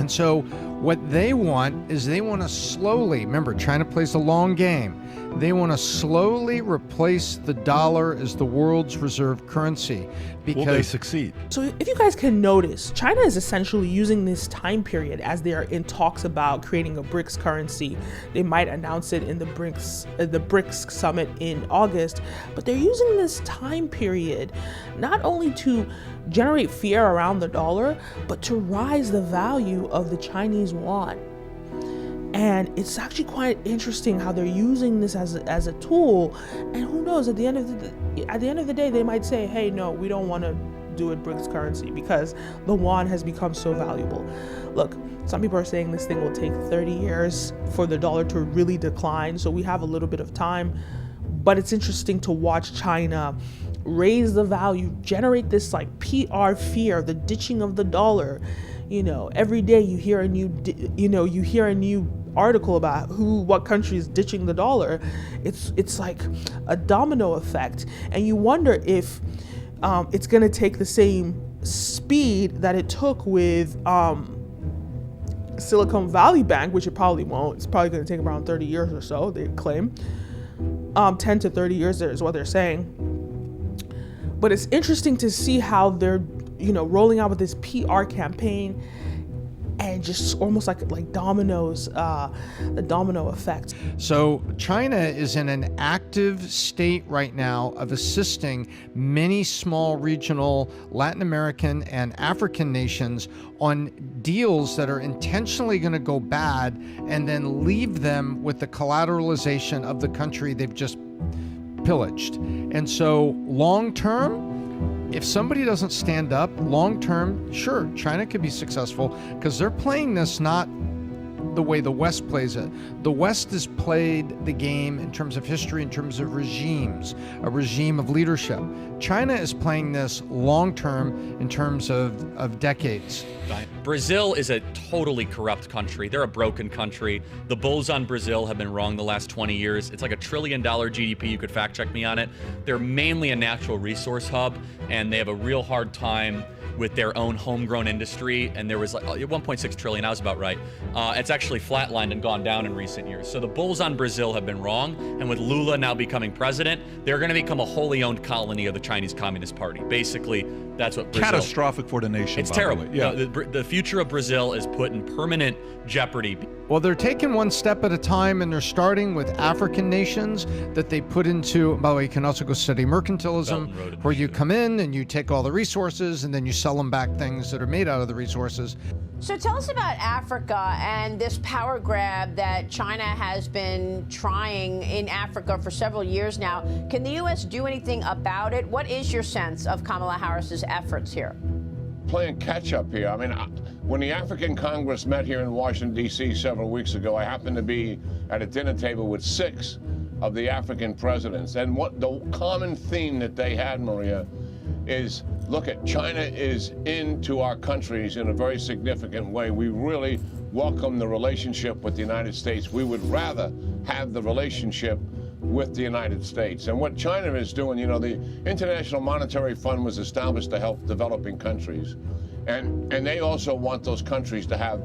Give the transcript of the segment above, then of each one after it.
And so what they want is they want to slowly, remember, China plays the long game. They want to slowly replace the dollar as the world's reserve currency. Will they succeed? So if you guys can notice, China is essentially using this time period as they are in talks about creating a BRICS currency. They might announce it in the BRICS summit in August, but they're using this time period not only to generate fear around the dollar, but to rise the value of the Chinese yuan. And it's actually quite interesting how they're using this as a tool. And who knows, at the end of the day, they might say, hey, no, we don't want to do it BRICS currency because the yuan has become so valuable. Look, some people are saying this thing will take 30 years for the dollar to really decline. So we have a little bit of time. But it's interesting to watch China raise the value, generate this like PR fear, the ditching of the dollar. You know, every day you hear a new article about what country is ditching the dollar. It's like a domino effect, and you wonder if it's going to take the same speed that it took with Silicon Valley Bank, which it probably won't. It's probably going to take around 30 years or so, they claim. 10 to 30 years is what they're saying. But it's interesting to see how they're rolling out with this PR campaign and just almost like dominoes, the domino effect. So China is in an active state right now of assisting many small regional Latin American and African nations on deals that are intentionally going to go bad and then leave them with the collateralization of the country they've just pillaged. And so long term, if somebody doesn't stand up long term, sure, China could be successful because they're playing this not the way the West plays it. The West has played the game in terms of history, in terms of regimes, a regime of leadership. China is playing this long term in terms of decades. Brazil is a totally corrupt country. They're a broken country. The bulls on Brazil have been wrong the last 20 years. It's like $1 trillion GDP. You could fact check me on it. They're mainly a natural resource hub, and they have a real hard time with their own homegrown industry. And there was like 1.6 trillion, I was about right. It's actually flatlined and gone down in recent years. So the bulls on Brazil have been wrong. And with Lula now becoming president, they're going to become a wholly owned colony of the Chinese Communist Party. Basically, that's what Brazil... Catastrophic for the nation. It's terrible. Yeah. The future of Brazil is put in permanent jeopardy. Well, they're taking one step at a time, and they're starting with African nations that they put into, by the way, you can also go study mercantilism, where you come in and you take all the resources and then you sell them back things that are made out of the resources. So tell us about Africa and this power grab that China has been trying in Africa for several years now. Can the U.S. do anything about it? What is your sense of Kamala Harris's efforts here? Playing catch up here. I mean, when the African Congress met here in Washington, D.C. several weeks ago, I happened to be at a dinner table with 6 of the African presidents. And what the common theme that they had, Maria, is, look, China is into our countries in a very significant way. We really welcome the relationship with the United States. We would rather have the relationship with the United States. And what China is doing, the International Monetary Fund was established to help developing countries. And they also want those countries to have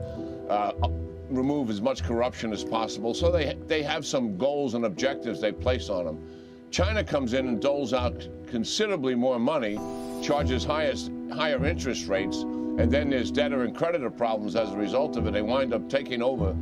remove as much corruption as possible. So they have some goals and objectives they place on them. China comes in and doles out considerably more money, charges higher interest rates, and then there's debtor and creditor problems as a result of it. They wind up taking over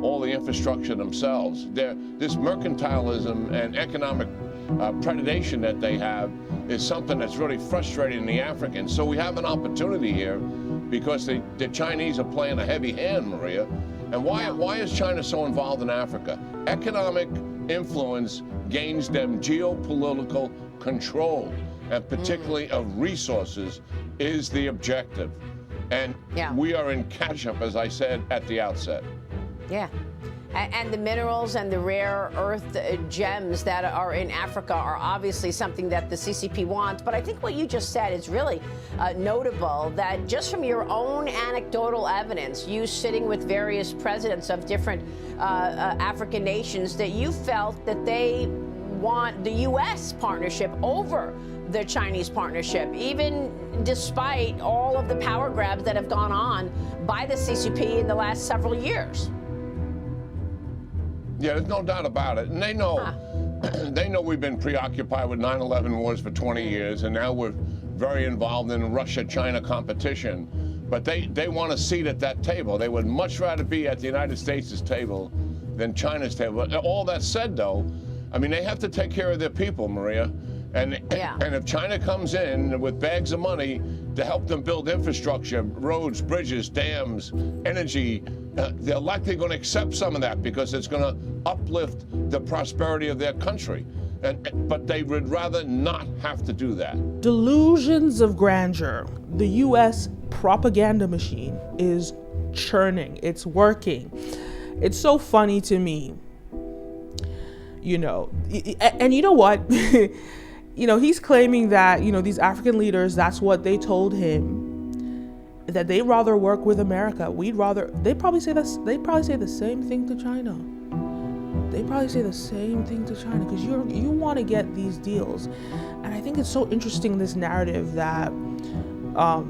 all the infrastructure themselves. This mercantilism and economic predation that they have is something that's really frustrating the Africans. So we have an opportunity here because the Chinese are playing a heavy hand, Maria. And why is China so involved in Africa? Economic influence gains them geopolitical control, and particularly of resources, is the objective. And we are in catch-up, as I said at the outset. Yeah. And the minerals and the rare earth gems that are in Africa are obviously something that the CCP wants. But I think what you just said is really notable, that just from your own anecdotal evidence, you sitting with various presidents of different African nations, that you felt that they want the U.S. partnership over the Chinese partnership, even despite all of the power grabs that have gone on by the CCP in the last several years. Yeah, there's no doubt about it. And they know, they know we've been preoccupied with 9/11 wars for 20 years, and now we're very involved in Russia-China competition. But they want a seat at that table. They would much rather be at the United States' table than China's table. All that said, though, I mean, they have to take care of their people, Maria. And if China comes in with bags of money to help them build infrastructure, roads, bridges, dams, energy, they're likely going to accept some of that because it's going to uplift the prosperity of their country. But they would rather not have to do that. Delusions of grandeur. The U.S. propaganda machine is churning. It's working. It's so funny to me, you know, and you know what? You know, he's claiming that, you know, these African leaders, that's what they told him, that they'd rather work with America. They probably say the same thing to China. They probably say the same thing to China because you want to get these deals. And I think it's so interesting, this narrative that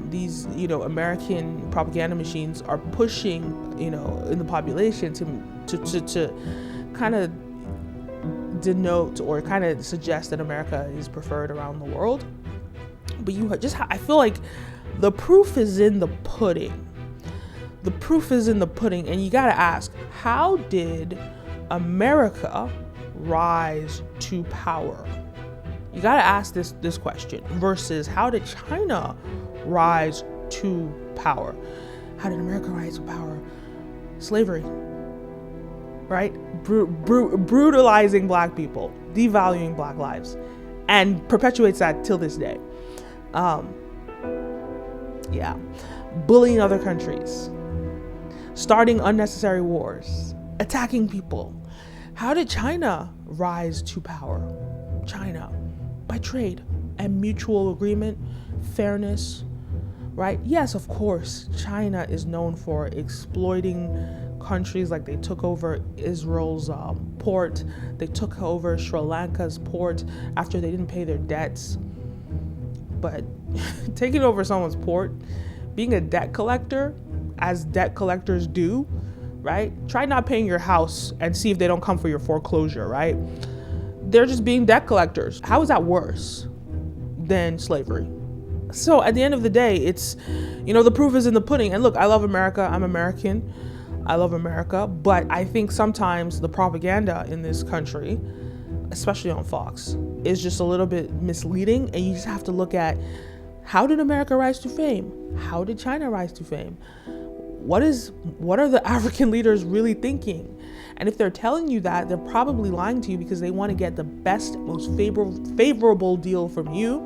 these, you know, American propaganda machines are pushing, you know, in the population to kind of denote or kind of suggest that America is preferred around the world. But I feel like the proof is in the pudding. The proof is in the pudding, and you got to ask, how did America rise to power? You got to ask this question versus how did China rise to power? How did America rise to power? Slavery, right? Brutalizing black people, devaluing black lives, and perpetuates that till this day. Bullying other countries, starting unnecessary wars, attacking people. How did China rise to power? China, by trade and mutual agreement, fairness, right? Yes, of course, China is known for exploiting countries. Like, they took over Israel's port. They took over Sri Lanka's port after they didn't pay their debts. But taking over someone's port, being a debt collector, as debt collectors do, right? Try not paying your house and see if they don't come for your foreclosure, right? They're just being debt collectors. How is that worse than slavery? So at the end of the day, it's, you know, the proof is in the pudding. And look, I love America. I'm American. I love America. But I think sometimes the propaganda in this country, especially on Fox, is just a little bit misleading. And you just have to look at, how did America rise to fame? How did China rise to fame? What are the African leaders really thinking? And if they're telling you that, they're probably lying to you because they want to get the best, most favorable deal from you.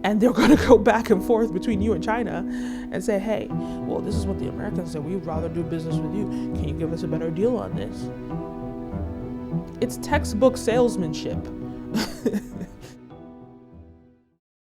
And they're going to go back and forth between you and China and say, hey, well, this is what the Americans said. We'd rather do business with you. Can you give us a better deal on this? It's textbook salesmanship.